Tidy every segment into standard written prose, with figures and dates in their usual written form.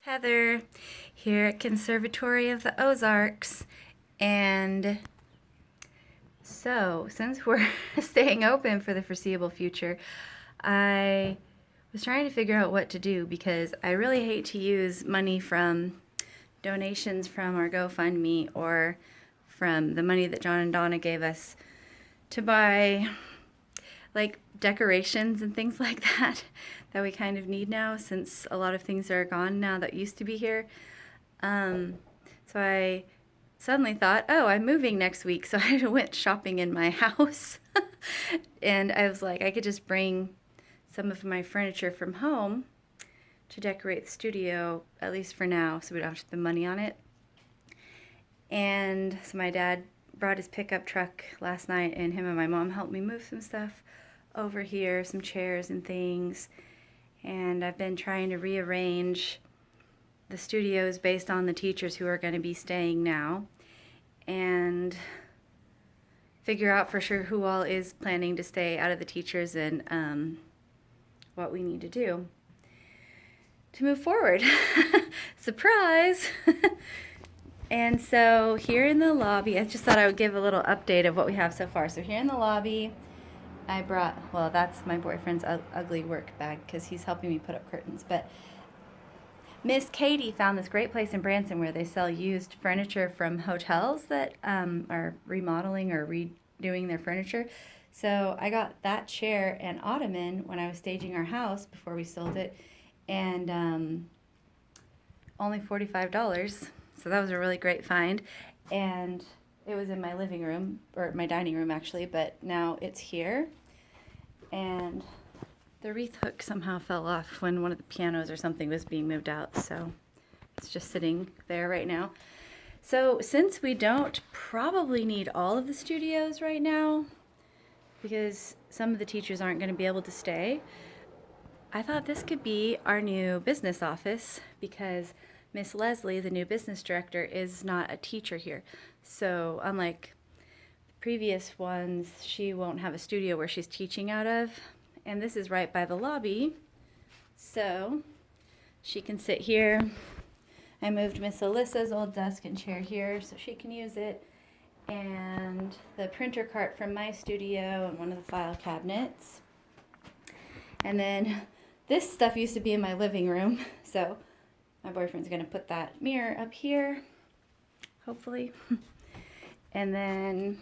Heather here at Conservatory of the Ozarks. And so, since we're staying open for the foreseeable future, I was trying to figure out what to do because I really hate to use money from donations from our GoFundMe or from the money that John and Donna gave us to buy like decorations and things like that we kind of need now since a lot of things are gone now that used to be here. So I suddenly thought, oh, I'm moving next week. So I went shopping in my house. And I was like, I could just bring some of my furniture from home to decorate the studio, at least for now, so we don't have to spend money on it. And so my dad brought his pickup truck last night, and him and my mom helped me move some stuff over here, some chairs and things. And I've been trying to rearrange the studios based on the teachers who are going to be staying now and figure out for sure who all is planning to stay out of the teachers and what we need to do to move forward. Surprise! And so here in the lobby, I just thought I would give a little update of what we have so far. So here in the lobby, I brought, well, that's my boyfriend's ugly work bag because he's helping me put up curtains. But Miss Katie found this great place in Branson where they sell used furniture from hotels that are remodeling or redoing their furniture. So I got that chair and ottoman when I was staging our house before we sold it, and only $45. So that was a really great find. And it was in my living room, or my dining room actually, but now it's here. And the wreath hook somehow fell off when one of the pianos or something was being moved out, so it's just sitting there right now. So since we don't probably need all of the studios right now, because some of the teachers aren't going to be able to stay, I thought this could be our new business office because Miss Leslie, the new business director, is not a teacher here. So unlike the previous ones, she won't have a studio where she's teaching out of. And this is right by the lobby, so she can sit here. I moved Miss Alyssa's old desk and chair here so she can use it. And the printer cart from my studio and one of the file cabinets. And then this stuff used to be in my living room, so my boyfriend's going to put that mirror up here, hopefully. And then,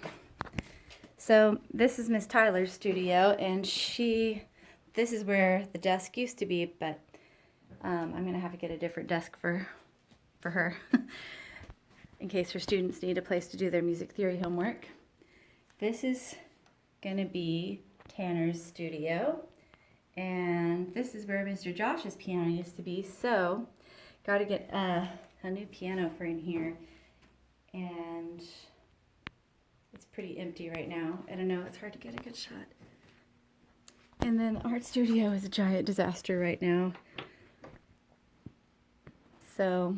so this is Miss Tyler's studio, and this is where the desk used to be, but I'm going to have to get a different desk for her in case her students need a place to do their music theory homework. This is going to be Tanner's studio, and this is where Mr. Josh's piano used to be, so got to get a new piano for in here, and it's pretty empty right now. I don't know, it's hard to get a good shot. And then the art studio is a giant disaster right now. So,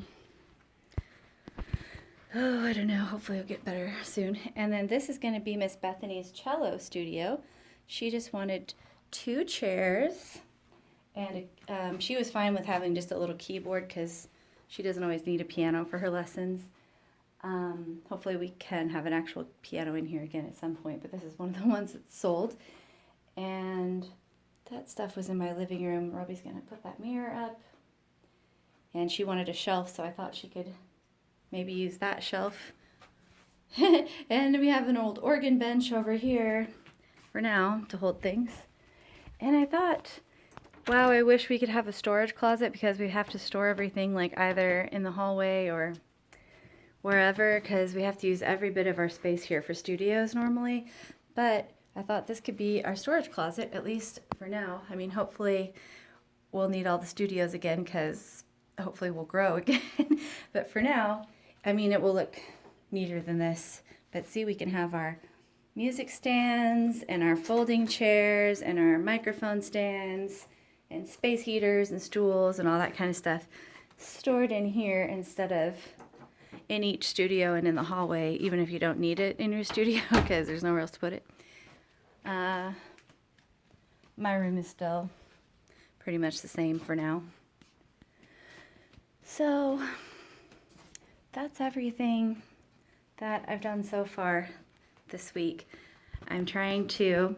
I don't know, hopefully it'll get better soon. And then this is going to be Miss Bethany's cello studio. She just wanted 2 chairs, and she was fine with having just a little keyboard because she doesn't always need a piano for her lessons. Hopefully we can have an actual piano in here again at some point, but this is one of the ones that's sold. And that stuff was in my living room. Robbie's going to put that mirror up. And she wanted a shelf, so I thought she could maybe use that shelf. And we have an old organ bench over here for now to hold things. And I thought, wow, I wish we could have a storage closet because we have to store everything like either in the hallway or wherever because we have to use every bit of our space here for studios normally. But I thought this could be our storage closet, at least for now. I mean, hopefully we'll need all the studios again because hopefully we'll grow again. But for now, I mean, it will look neater than this. But see, we can have our music stands and our folding chairs and our microphone stands and space heaters and stools and all that kind of stuff stored in here instead of in each studio and in the hallway, even if you don't need it in your studio because there's nowhere else to put it. My room is still pretty much the same for now. So that's everything that I've done so far this week. I'm trying to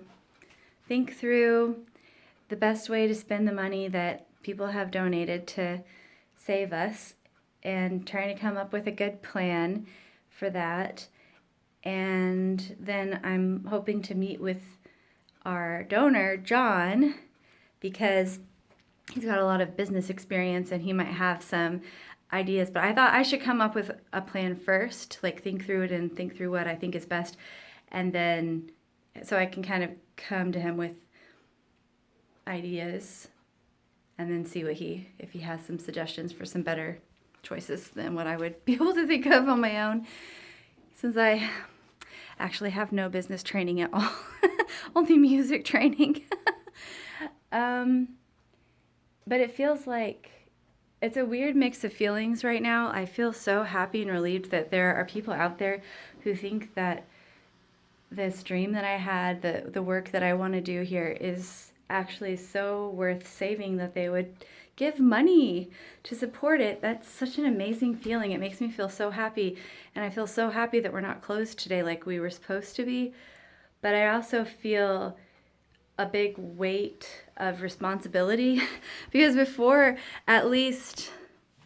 think through the best way to spend the money that people have donated to save us and trying to come up with a good plan for that. And then I'm hoping to meet with our donor, John, because he's got a lot of business experience and he might have some ideas. But I thought I should come up with a plan first, like think through it and think through what I think is best. And then, so I can kind of come to him with ideas and then see if he has some suggestions for some better choices than what I would be able to think of on my own, since I actually have no business training at all, only music training. But it feels like it's a weird mix of feelings right now. I feel so happy and relieved that there are people out there who think that this dream that I had, the work that I want to do here is actually so worth saving that they would give money to support it. That's such an amazing feeling. It makes me feel so happy. And I feel so happy that we're not closed today like we were supposed to be. But I also feel a big weight of responsibility because before, at least,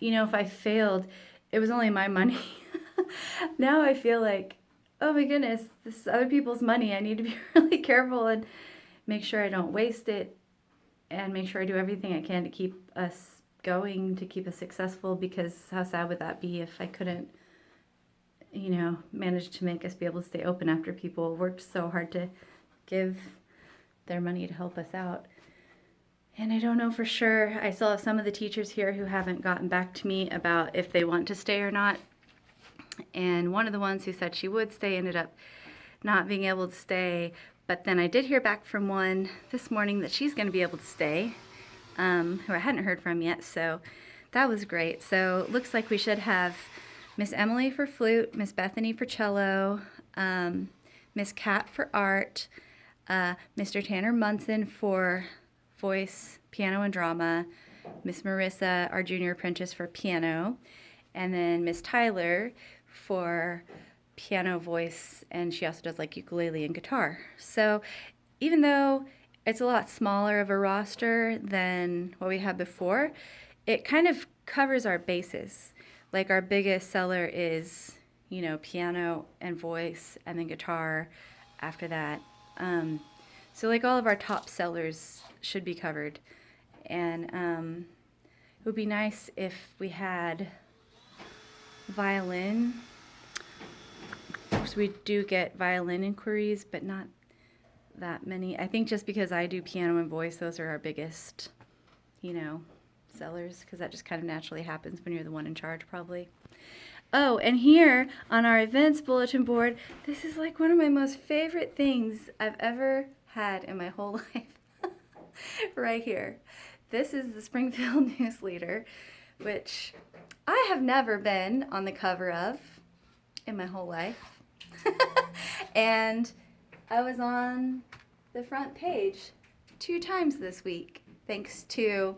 if I failed, it was only my money. Now I feel like, oh my goodness, this is other people's money. I need to be really careful and make sure I don't waste it and make sure I do everything I can to keep us going, to keep us successful, because how sad would that be if I couldn't, manage to make us be able to stay open after people worked so hard to give their money to help us out. And I don't know for sure. I still have some of the teachers here who haven't gotten back to me about if they want to stay or not. And one of the ones who said she would stay ended up not being able to stay. But then I did hear back from one this morning that she's going to be able to stay, who I hadn't heard from yet. So that was great. So it looks like we should have Miss Emily for flute, Miss Bethany for cello, Miss Kat for art, Mr. Tanner Munson for voice, piano, and drama, Miss Marissa, our junior apprentice, for piano, and then Miss Tyler for piano, voice, and she also does like ukulele and guitar. So even though it's a lot smaller of a roster than what we had before, it kind of covers our bases. Like our biggest seller is, piano and voice, and then guitar after that. So like all of our top sellers should be covered. And it would be nice if we had violin. Of course, we do get violin inquiries, but not that many. I think just because I do piano and voice, those are our biggest, sellers, because that just kind of naturally happens when you're the one in charge, probably. Oh, and here on our events bulletin board, this is like one of my most favorite things I've ever had in my whole life. Right here. This is the Springfield News Leader, which I have never been on the cover of in my whole life. And I was on the front page 2 times this week, thanks to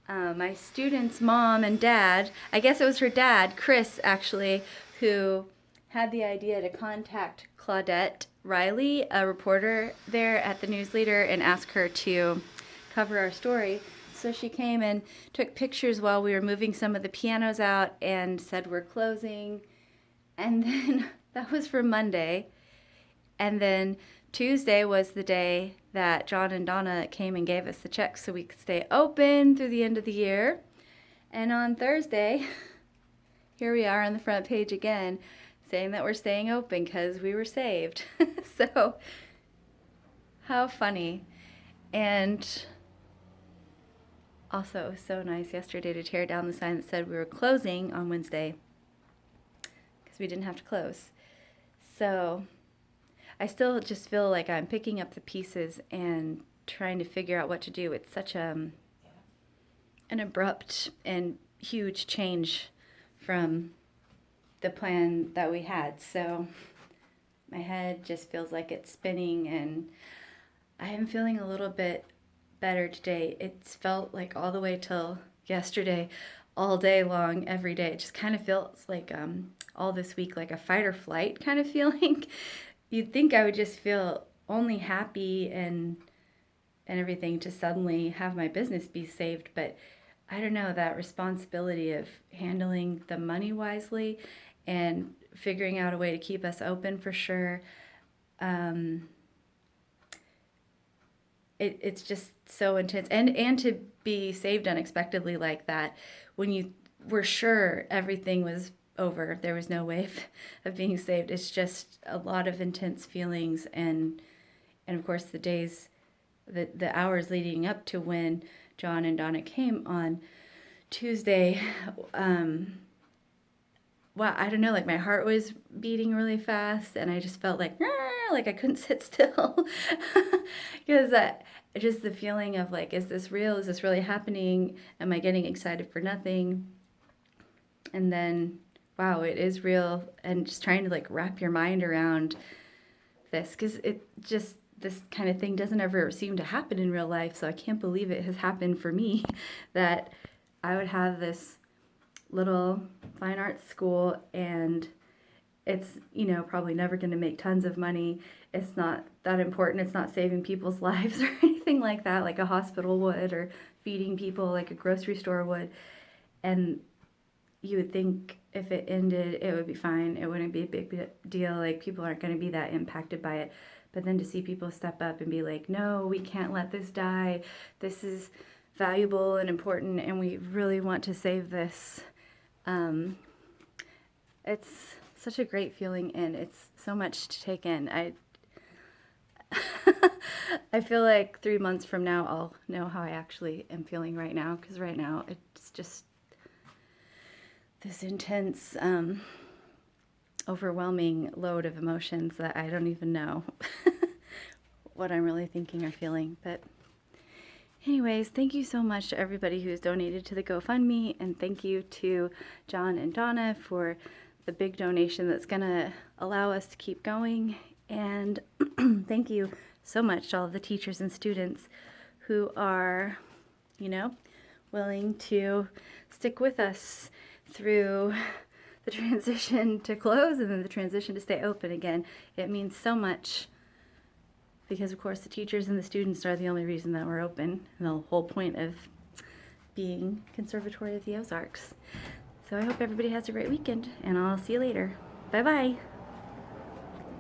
my student's mom and dad. I guess it was her dad, Chris, actually, who had the idea to contact Claudette Riley, a reporter there at the News Leader, and ask her to cover our story. So she came and took pictures while we were moving some of the pianos out and said we're closing. And then that was for Monday. And then Tuesday was the day that John and Donna came and gave us the check so we could stay open through the end of the year. And on Thursday, here we are on the front page again, saying that we're staying open because we were saved. So, how funny. And also, it was so nice yesterday to tear down the sign that said we were closing on Wednesday because we didn't have to close. So I still just feel like I'm picking up the pieces and trying to figure out what to do. It's such an abrupt and huge change from the plan that we had. So my head just feels like it's spinning, and I am feeling a little bit better today. It's felt like all the way till yesterday all day long, every day. It just kind of feels like all this week like a fight or flight kind of feeling. You'd think I would just feel only happy and everything to suddenly have my business be saved, but I don't know, that responsibility of handling the money wisely and figuring out a way to keep us open for sure. It's just so intense, and to be saved unexpectedly like that when you were sure everything was over, there was no way of being saved. It's just a lot of intense feelings, and of course the days, the hours leading up to when John and Donna came on Tuesday. Well, I don't know, like my heart was beating really fast and I just felt like I couldn't sit still because just the feeling of like, is this real? Is this really happening? Am I getting excited for nothing? And then, wow, it is real, and just trying to like wrap your mind around this because it just, this kind of thing doesn't ever seem to happen in real life. So I can't believe it has happened for me that I would have this little fine arts school and it's, probably never going to make tons of money. It's not that important. It's not saving people's lives or anything like that, like a hospital would, or feeding people like a grocery store would. And you would think if it ended, it would be fine. It wouldn't be a big deal. Like people aren't going to be that impacted by it. But then to see people step up and be like, no, we can't let this die. This is valuable and important, and we really want to save this. It's such a great feeling, and it's so much to take in. I feel like 3 months from now, I'll know how I actually am feeling right now, because right now it's just this intense, overwhelming load of emotions that I don't even know what I'm really thinking or feeling. But anyways, thank you so much to everybody who's donated to the GoFundMe, and thank you to John and Donna for the big donation that's going to allow us to keep going. And thank you so much to all of the teachers and students who are, willing to stick with us through the transition to close and then the transition to stay open again. It means so much because, of course, the teachers and the students are the only reason that we're open, and the whole point of being Conservatory of the Ozarks. So I hope everybody has a great weekend, and I'll see you later. Bye-bye.